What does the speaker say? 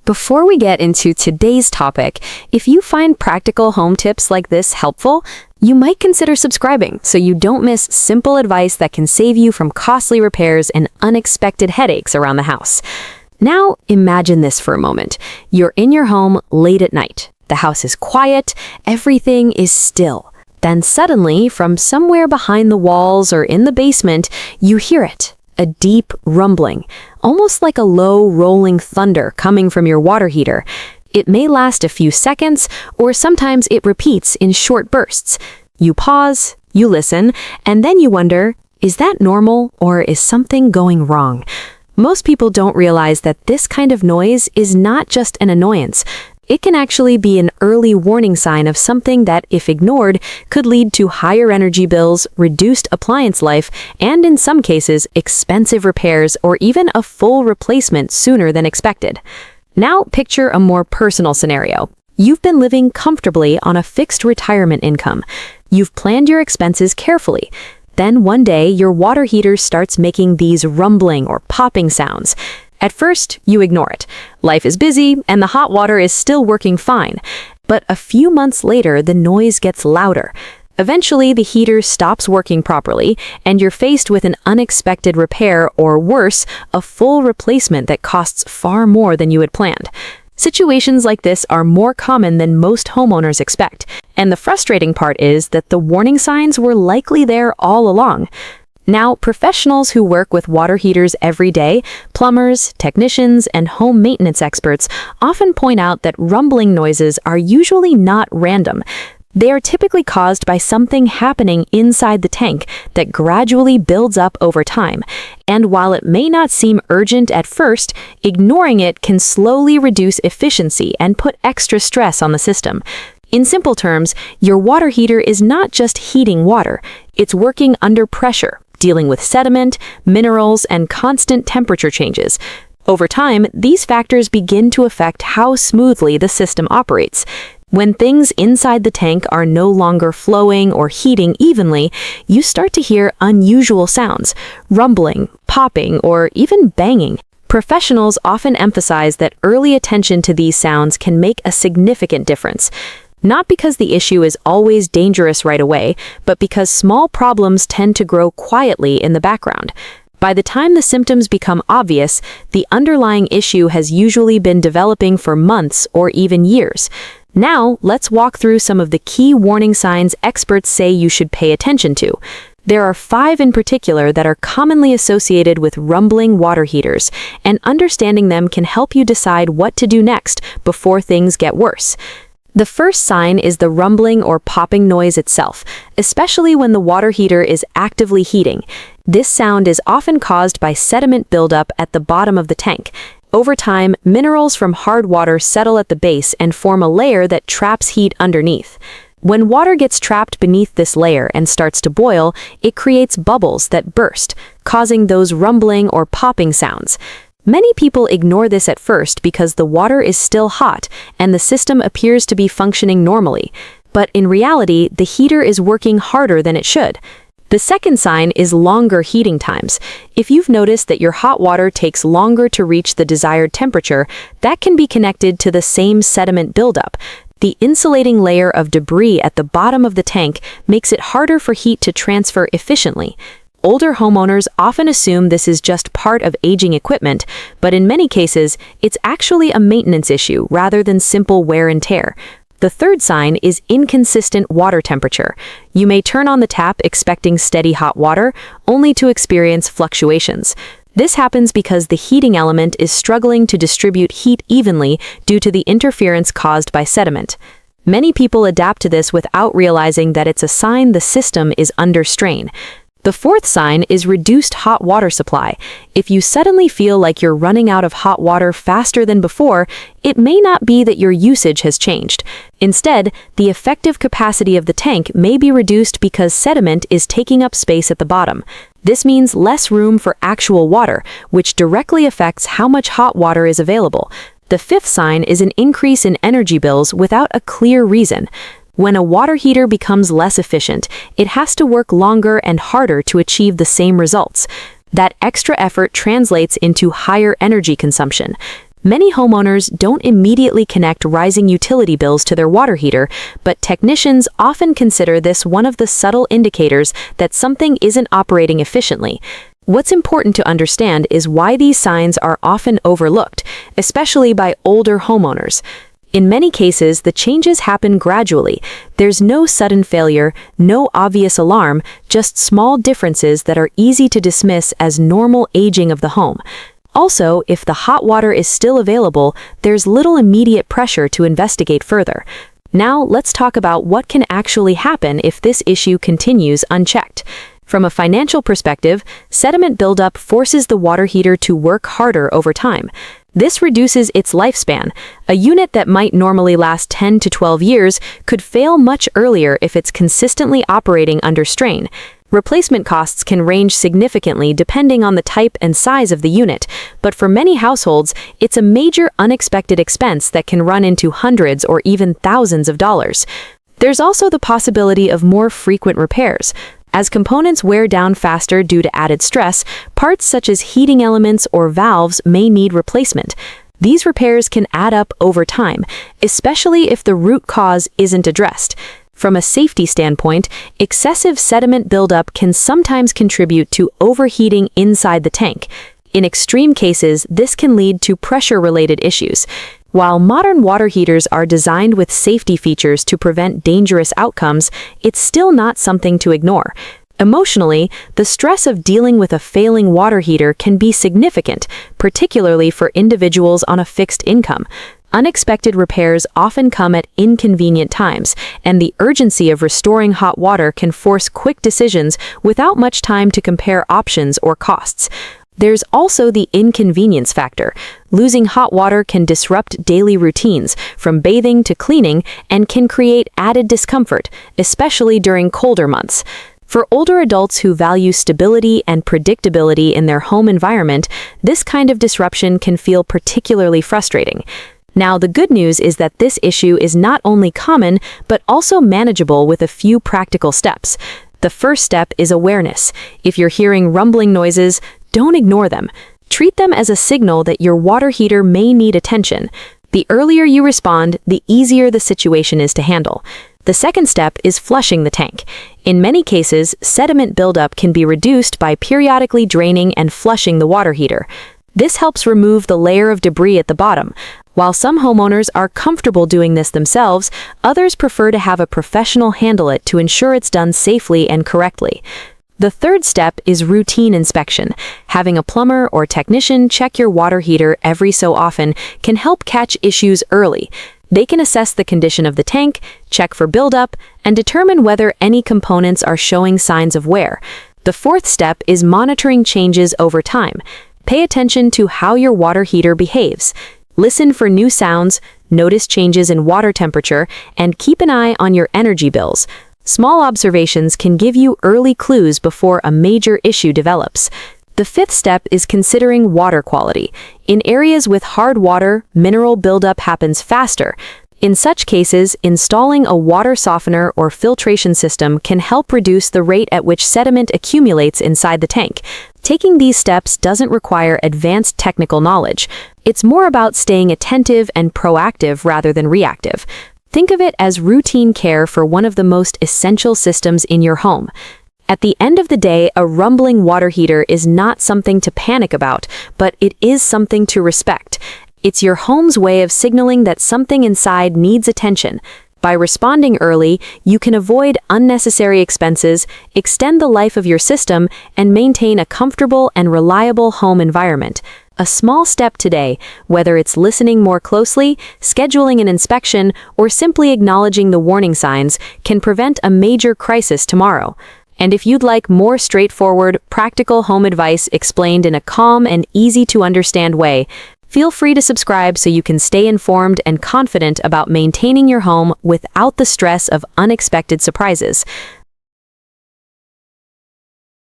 Before we get into today's topic, if you find practical home tips like this helpful, you might consider subscribing so you don't miss simple advice that can save you from costly repairs and unexpected headaches around the house. Now, imagine this for a moment. You're in your home late at night. The house is quiet, everything is still. Then suddenly, from somewhere behind the walls or in the basement, you hear it. A deep rumbling, almost like a low rolling thunder coming from your water heater. It may last a few seconds, or sometimes it repeats in short bursts. You pause, you listen, and then you wonder, is that normal or is something going wrong? Most people don't realize that this kind of noise is not just an annoyance. It can actually be an early warning sign of something that, if ignored, could lead to higher energy bills, reduced appliance life, and in some cases, expensive repairs or even a full replacement sooner than expected. Now picture a more personal scenario. You've been living comfortably on a fixed retirement income. You've planned your expenses carefully. Then one day, your water heater starts making these rumbling or popping sounds. At first, you ignore it. Life is busy, and the hot water is still working fine. But a few months later, the noise gets louder. Eventually, the heater stops working properly, and you're faced with an unexpected repair, or worse, a full replacement that costs far more than you had planned. Situations like this are more common than most homeowners expect, and the frustrating part is that the warning signs were likely there all along. Now, professionals who work with water heaters every day, plumbers, technicians, and home maintenance experts often point out that rumbling noises are usually not random. They are typically caused by something happening inside the tank that gradually builds up over time. And while it may not seem urgent at first, ignoring it can slowly reduce efficiency and put extra stress on the system. In simple terms, your water heater is not just heating water, it's working under pressure, dealing with sediment, minerals, and constant temperature changes. Over time, these factors begin to affect how smoothly the system operates. When things inside the tank are no longer flowing or heating evenly, you start to hear unusual sounds, rumbling, popping, or even banging. Professionals often emphasize that early attention to these sounds can make a significant difference. Not because the issue is always dangerous right away, but because small problems tend to grow quietly in the background. By the time the symptoms become obvious, the underlying issue has usually been developing for months or even years. Now, let's walk through some of the key warning signs experts say you should pay attention to. There are 5 in particular that are commonly associated with rumbling water heaters, and understanding them can help you decide what to do next before things get worse. The first sign is the rumbling or popping noise itself, especially when the water heater is actively heating. This sound is often caused by sediment buildup at the bottom of the tank. Over time, minerals from hard water settle at the base and form a layer that traps heat underneath. When water gets trapped beneath this layer and starts to boil, it creates bubbles that burst, causing those rumbling or popping sounds. Many people ignore this at first because the water is still hot and the system appears to be functioning normally. But in reality, the heater is working harder than it should. The second sign is longer heating times. If you've noticed that your hot water takes longer to reach the desired temperature, that can be connected to the same sediment buildup. The insulating layer of debris at the bottom of the tank makes it harder for heat to transfer efficiently. Older homeowners often assume this is just part of aging equipment, but in many cases, it's actually a maintenance issue rather than simple wear and tear. The third sign is inconsistent water temperature. You may turn on the tap expecting steady hot water, only to experience fluctuations. This happens because the heating element is struggling to distribute heat evenly due to the interference caused by sediment. Many people adapt to this without realizing that it's a sign the system is under strain. The fourth sign is reduced hot water supply. If you suddenly feel like you're running out of hot water faster than before, it may not be that your usage has changed. Instead, the effective capacity of the tank may be reduced because sediment is taking up space at the bottom. This means less room for actual water, which directly affects how much hot water is available. The fifth sign is an increase in energy bills without a clear reason. When a water heater becomes less efficient, it has to work longer and harder to achieve the same results. That extra effort translates into higher energy consumption. Many homeowners don't immediately connect rising utility bills to their water heater, but technicians often consider this one of the subtle indicators that something isn't operating efficiently. What's important to understand is why these signs are often overlooked, especially by older homeowners. In many cases, the changes happen gradually. There's no sudden failure, no obvious alarm, just small differences that are easy to dismiss as normal aging of the home. Also, if the hot water is still available, there's little immediate pressure to investigate further. Now, let's talk about what can actually happen if this issue continues unchecked. From a financial perspective, sediment buildup forces the water heater to work harder over time. This reduces its lifespan. A unit that might normally last 10 to 12 years could fail much earlier if it's consistently operating under strain. Replacement costs can range significantly depending on the type and size of the unit, but for many households, it's a major unexpected expense that can run into hundreds or even thousands of dollars. There's also the possibility of more frequent repairs. As components wear down faster due to added stress, parts such as heating elements or valves may need replacement. These repairs can add up over time, especially if the root cause isn't addressed. From a safety standpoint, excessive sediment buildup can sometimes contribute to overheating inside the tank. In extreme cases, this can lead to pressure-related issues. While modern water heaters are designed with safety features to prevent dangerous outcomes, it's still not something to ignore. Emotionally, the stress of dealing with a failing water heater can be significant, particularly for individuals on a fixed income. Unexpected repairs often come at inconvenient times, and the urgency of restoring hot water can force quick decisions without much time to compare options or costs. There's also the inconvenience factor. Losing hot water can disrupt daily routines, from bathing to cleaning, and can create added discomfort, especially during colder months. For older adults who value stability and predictability in their home environment, this kind of disruption can feel particularly frustrating. Now, the good news is that this issue is not only common, but also manageable with a few practical steps. The first step is awareness. If you're hearing rumbling noises, don't ignore them. Treat them as a signal that your water heater may need attention. The earlier you respond, the easier the situation is to handle. The second step is flushing the tank. In many cases, sediment buildup can be reduced by periodically draining and flushing the water heater. This helps remove the layer of debris at the bottom. While some homeowners are comfortable doing this themselves, others prefer to have a professional handle it to ensure it's done safely and correctly. The third step is routine inspection. Having a plumber or technician check your water heater every so often can help catch issues early. They can assess the condition of the tank, check for buildup, and determine whether any components are showing signs of wear. The fourth step is monitoring changes over time. Pay attention to how your water heater behaves. Listen for new sounds, notice changes in water temperature, and keep an eye on your energy bills. Small observations can give you early clues before a major issue develops. The fifth step is considering water quality. In areas with hard water, mineral buildup happens faster. In such cases, installing a water softener or filtration system can help reduce the rate at which sediment accumulates inside the tank. Taking these steps doesn't require advanced technical knowledge. It's more about staying attentive and proactive rather than reactive. Think of it as routine care for one of the most essential systems in your home. At the end of the day, a rumbling water heater is not something to panic about, but it is something to respect. It's your home's way of signaling that something inside needs attention. By responding early, you can avoid unnecessary expenses, extend the life of your system, and maintain a comfortable and reliable home environment. A small step today, whether it's listening more closely, scheduling an inspection, or simply acknowledging the warning signs, can prevent a major crisis tomorrow. And if you'd like more straightforward, practical home advice explained in a calm and easy-to-understand way, feel free to subscribe so you can stay informed and confident about maintaining your home without the stress of unexpected surprises.